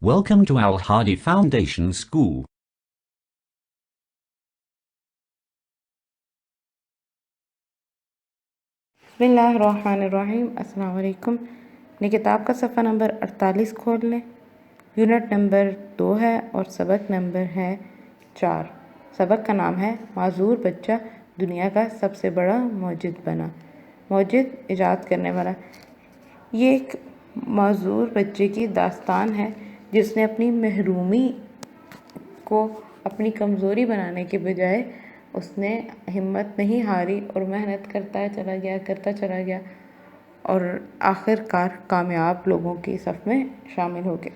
Welcome to Al Hadi Foundation School. बिस्मिल्लाहिर्रहमानिर्रहीम। अस्सलाम वालेकुम। अपनी किताब का सफ़ा नंबर 48 खोल लें। यूनिट नंबर 2 है और सबक नंबर है 4। सबक का नाम है माजूर बच्चा दुनिया का सबसे बड़ा मौजिद बना। मौजिद इजाद करने वाला। ये एक माजूर बच्चे की दास्तान है जिसने अपनी महरूमी को अपनी कमज़ोरी बनाने के बजाय उसने हिम्मत नहीं हारी और मेहनत करता चला गया और आखिरकार कामयाब लोगों की सफ़ में शामिल हो गया।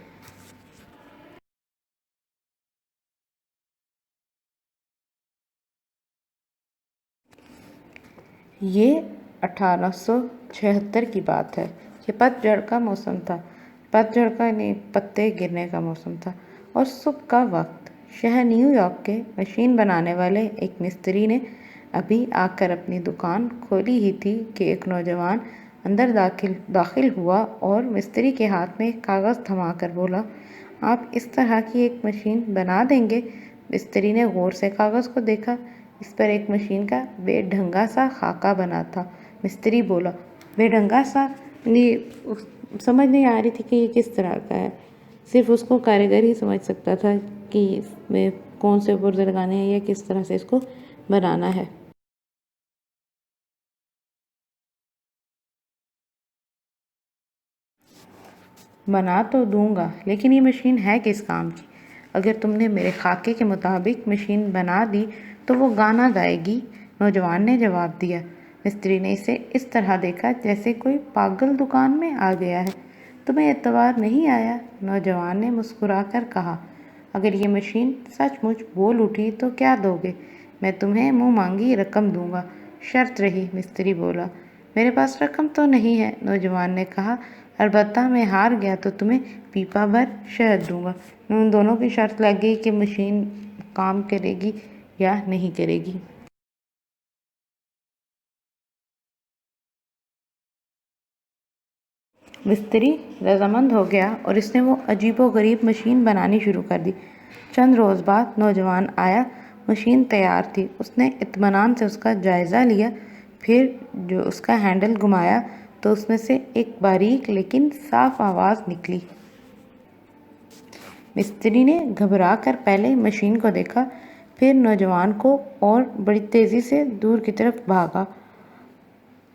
ये 1876 की बात है। ये पतझड़ का मौसम था। पतझड़ का नहीं, पत्ते गिरने का मौसम था और सुबह का वक्त। शहर न्यूयॉर्क के मशीन बनाने वाले एक मिस्त्री ने अभी आकर अपनी दुकान खोली ही थी कि एक नौजवान अंदर दाखिल हुआ और मिस्त्री के हाथ में कागज़ थमाकर बोला, आप इस तरह की एक मशीन बना देंगे? मिस्त्री ने गौर से कागज़ को देखा। इस पर एक मशीन का बेढंगा सा खाका बना था। मिस्त्री बोला, बेढंगा सा? समझ नहीं आ रही थी कि ये किस तरह का है। सिर्फ उसको कारीगर ही समझ सकता था कि इसमें कौन से पुर्जे लगाने हैं या किस तरह से इसको बनाना है। बना तो दूंगा, लेकिन ये मशीन है किस काम की? अगर तुमने मेरे खाके के मुताबिक मशीन बना दी तो वो गाना गाएगी। नौजवान ने जवाब दिया। मिस्त्री ने इसे इस तरह देखा जैसे कोई पागल दुकान में आ गया है। तुम्हें एतबार नहीं आया? नौजवान ने मुस्कुराकर कहा, अगर ये मशीन सचमुच बोल उठी तो क्या दोगे? मैं तुम्हें मुँह मांगी रकम दूंगा। शर्त रही। मिस्त्री बोला, मेरे पास रकम तो नहीं है। नौजवान ने कहा, अलबत्ता मैं हार गया तो तुम्हें पीपा भर शहद दूंगा। उन दोनों की शर्त लग गई कि मशीन काम करेगी या नहीं करेगी। मिस्त्री रजामंद हो गया और इसने वो अजीबोगरीब मशीन बनानी शुरू कर दी। चंद रोज़ बाद नौजवान आया। मशीन तैयार थी। उसने इत्मीनान से उसका जायज़ा लिया। फिर जो उसका हैंडल घुमाया तो उसमें से एक बारीक लेकिन साफ आवाज़ निकली। मिस्त्री ने घबरा कर पहले मशीन को देखा, फिर नौजवान को और बड़ी तेज़ी से दूर की तरफ भागा।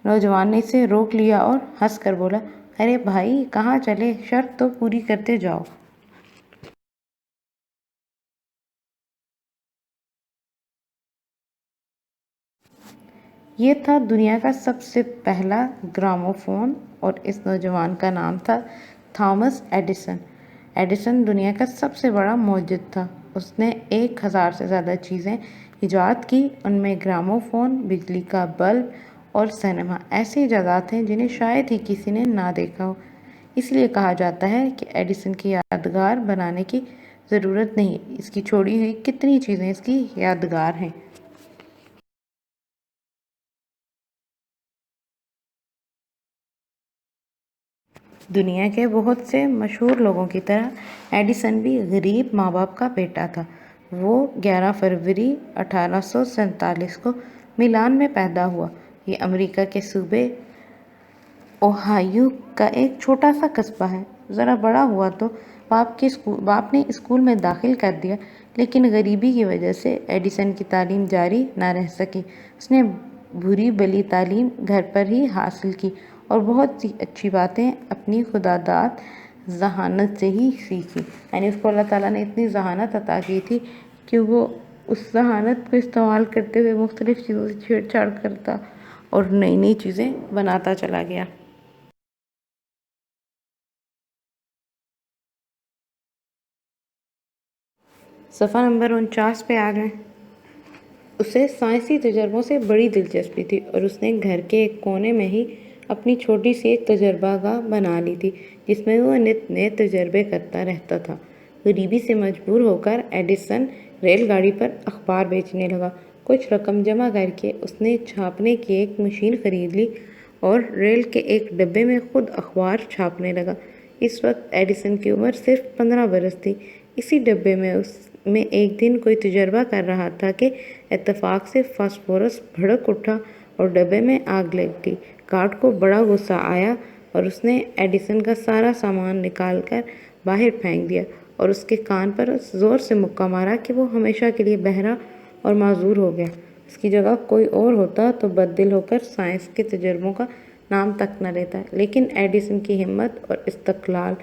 नौजवान ने इसे रोक लिया और हंस कर बोला, अरे भाई, कहाँ चले? शर्त तो पूरी करते जाओ। ये था दुनिया का सबसे पहला ग्रामोफोन और इस नौजवान का नाम था थॉमस एडिसन। एडिसन दुनिया का सबसे बड़ा मौजिद था। उसने 1000 से ज़्यादा चीज़ें ईजाद की। उनमें ग्रामोफोन, बिजली का बल्ब और सिनेमा ऐसी इजादात हैं जिन्हें शायद ही किसी ने ना देखा हो। इसलिए कहा जाता है कि एडिसन की यादगार बनाने की ज़रूरत नहीं, इसकी छोड़ी हुई कितनी चीज़ें इसकी यादगार हैं। दुनिया के बहुत से मशहूर लोगों की तरह एडिसन भी गरीब माँ बाप का बेटा था। वो 11 फरवरी 1847 को मिलान में पैदा हुआ। ये अमेरिका के सूबे ओहायो का एक छोटा सा कस्बा है। ज़रा बड़ा हुआ तो बाप ने स्कूल में दाखिल कर दिया, लेकिन गरीबी की वजह से एडिसन की तालीम जारी ना रह सकी। उसने बुरी भली तालीम घर पर ही हासिल की और बहुत सी अच्छी बातें अपनी खुदादाद जहानत से ही सीखी। यानी उसको अल्लाह ताला ने इतनी जहानत अता की थी कि वो उस जहानत को इस्तेमाल करते हुए मुख्तलिफ़ चीज़ों से छेड़छाड़ करता और नई नई चीज़ें बनाता चला गया। सफ़ा नंबर 49 पे आ गए। उसे साइंसी तजर्बों से बड़ी दिलचस्पी थी और उसने घर के एक कोने में ही अपनी छोटी सी एक तजर्बागाह बना ली थी जिसमें वो नित नए तजर्बे करता रहता था। गरीबी से मजबूर होकर एडिसन रेलगाड़ी पर अखबार बेचने लगा। कुछ रकम जमा करके उसने छापने की एक मशीन खरीद ली और रेल के एक डब्बे में खुद अखबार छापने लगा। اس وقت ایڈیسن کی عمر صرف 15 برس تھی۔ اسی ڈبے میں اس میں ایک دن کوئی تجربہ کر رہا تھا کہ اتفاق سے فاسفورس بھڑک اٹھا اور ڈبے میں آگ لگ گئی۔ گارڈ کو بڑا غصہ آیا اور اس نے ایڈیسن کا سارا سامان نکال کر باہر پھینک دیا اور اس کے کان پر زور سے مکہ مارا کہ وہ ہمیشہ کے لیے بہرا اور معذور ہو گیا۔ اس کی جگہ کوئی اور ہوتا تو بد دل ہو کر سائنس کے تجربوں کا نام تک نہ لیتا، لیکن ایڈیسن کی ہمت اور استقلال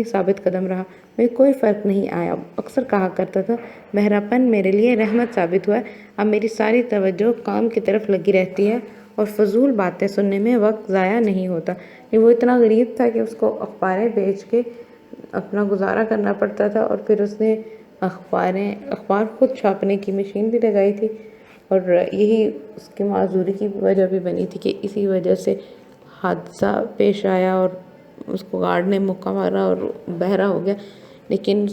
ثابت قدم رہا۔ مجھے کوئی فرق نہیں آیا، اکثر کہا کرتا تھا، بہراپن میرے لیے رحمت ثابت ہوا ہے۔ اب میری ساری توجہ کام کی طرف لگی رہتی ہے اور فضول باتیں سننے میں وقت ضائع نہیں ہوتا۔ وہ اتنا غریب تھا کہ اس کو اخباریں بیچ کے اپنا گزارا کرنا پڑتا تھا، اور پھر اس نے اخبار خود چھاپنے کی مشین بھی لگائی تھی، اور یہی اس کی معذوری کی وجہ بھی بنی تھی کہ اسی وجہ سے حادثہ پیش آیا اور اس کو گارڈ نے مکہ مارا اور بہرا ہو گیا۔ لیکن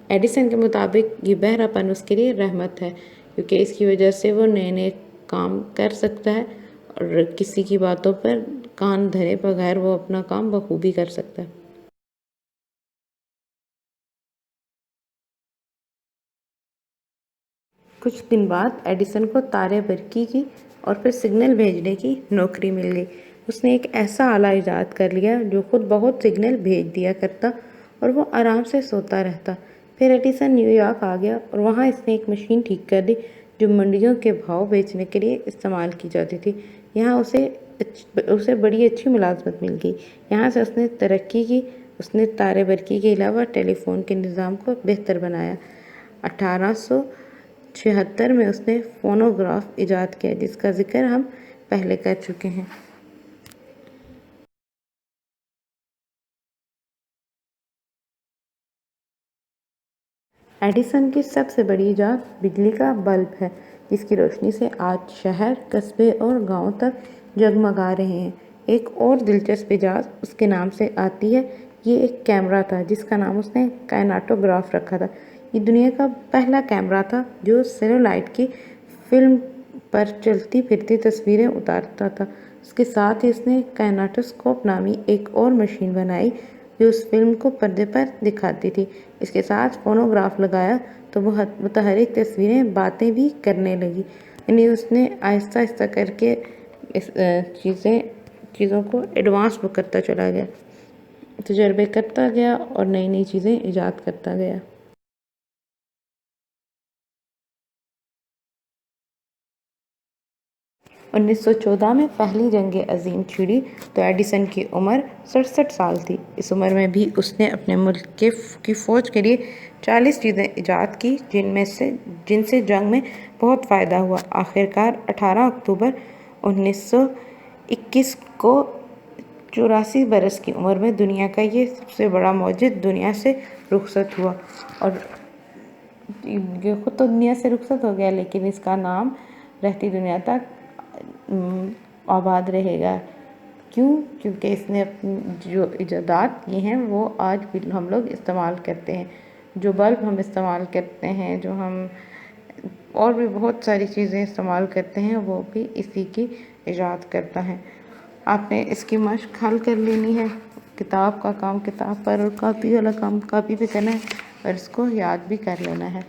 ایڈیسن کے مطابق یہ بہرا پن اس کے لیے رحمت ہے، کیونکہ اس کی وجہ سے وہ نئے کام کر سکتا ہے اور کسی کی باتوں پر کان دھرے بغیر وہ اپنا کام بخوبی کر سکتا ہے۔ کچھ دن بعد ایڈیسن کو تارے برقی کی اور پھر سگنل بھیجنے کی نوکری مل گئی۔ اس نے ایک ایسا آلہ ایجاد کر لیا جو خود بہت سگنل بھیج دیا کرتا اور وہ آرام سے سوتا رہتا۔ پھر ایڈیسن نیو یارک آ گیا اور وہاں اس نے ایک مشین ٹھیک کر دی جو منڈیوں کے بھاؤ بیچنے کے لیے استعمال کی جاتی تھی۔ یہاں اسے بڑی اچھی ملازمت مل گئی۔ یہاں سے اس نے ترقی کی۔ اس نے تارے برقی کے علاوہ ٹیلی فون کے نظام کو بہتر بنایا۔ 1876 میں اس نے فونوگراف ایجاد کیا، جس کا ذکر ہم پہلے کر چکے ہیں۔ ایڈیسن کی سب سے بڑی ایجاد بجلی کا بلب ہے، جس کی روشنی سے آج شہر، قصبے اور گاؤں تک جگمگا رہے ہیں۔ ایک اور دلچسپ ایجاد اس کے نام سے آتی ہے۔ یہ ایک کیمرہ تھا جس کا نام اس نے کائناٹوگراف رکھا تھا۔ یہ دنیا کا پہلا کیمرہ تھا جو سیلولائٹ کی فلم پر چلتی پھرتی تصویریں اتارتا تھا۔ اس کے ساتھ ہی اس نے کائناٹوسکوپ نامی ایک اور مشین بنائی جو اس فلم کو پردے پر دکھاتی تھی۔ اس کے ساتھ فونوگراف لگایا تو وہ متحرک تصویریں باتیں بھی کرنے لگی۔ یعنی اس نے آہستہ آہستہ کر کے چیزوں کو ایڈوانس کرتا چلا گیا، تجربے کرتا گیا اور نئی نئی چیزیں ایجاد کرتا گیا۔ 1914 میں پہلی جنگ عظیم چھڑی تو ایڈیسن کی عمر 67 سال تھی۔ اس عمر میں بھی اس نے اپنے ملک کی فوج کے لیے 40 چیزیں ایجاد کی جن سے جنگ میں بہت فائدہ ہوا۔ آخرکار 18 اکتوبر 1921 کو 84 برس کی عمر میں دنیا کا یہ سب سے بڑا موجد دنیا سے رخصت ہوا، اور یہ خود تو دنیا سے رخصت ہو گیا لیکن اس کا نام رہتی دنیا تک آباد رہے گا۔ کیونکہ اس نے اپنی جو ایجادات کی ہیں وہ آج بھی ہم لوگ استعمال کرتے ہیں۔ جو بلب ہم استعمال کرتے ہیں، جو ہم اور بھی بہت ساری چیزیں استعمال کرتے ہیں، وہ بھی اسی کی ایجاد کرتا ہے۔ آپ نے اس کی مشق حل کر لینی ہے۔ کتاب کا کام کتاب پر اور کاپی والا کام کاپی پہ کرنا ہے، اور اس کو یاد بھی کر لینا ہے۔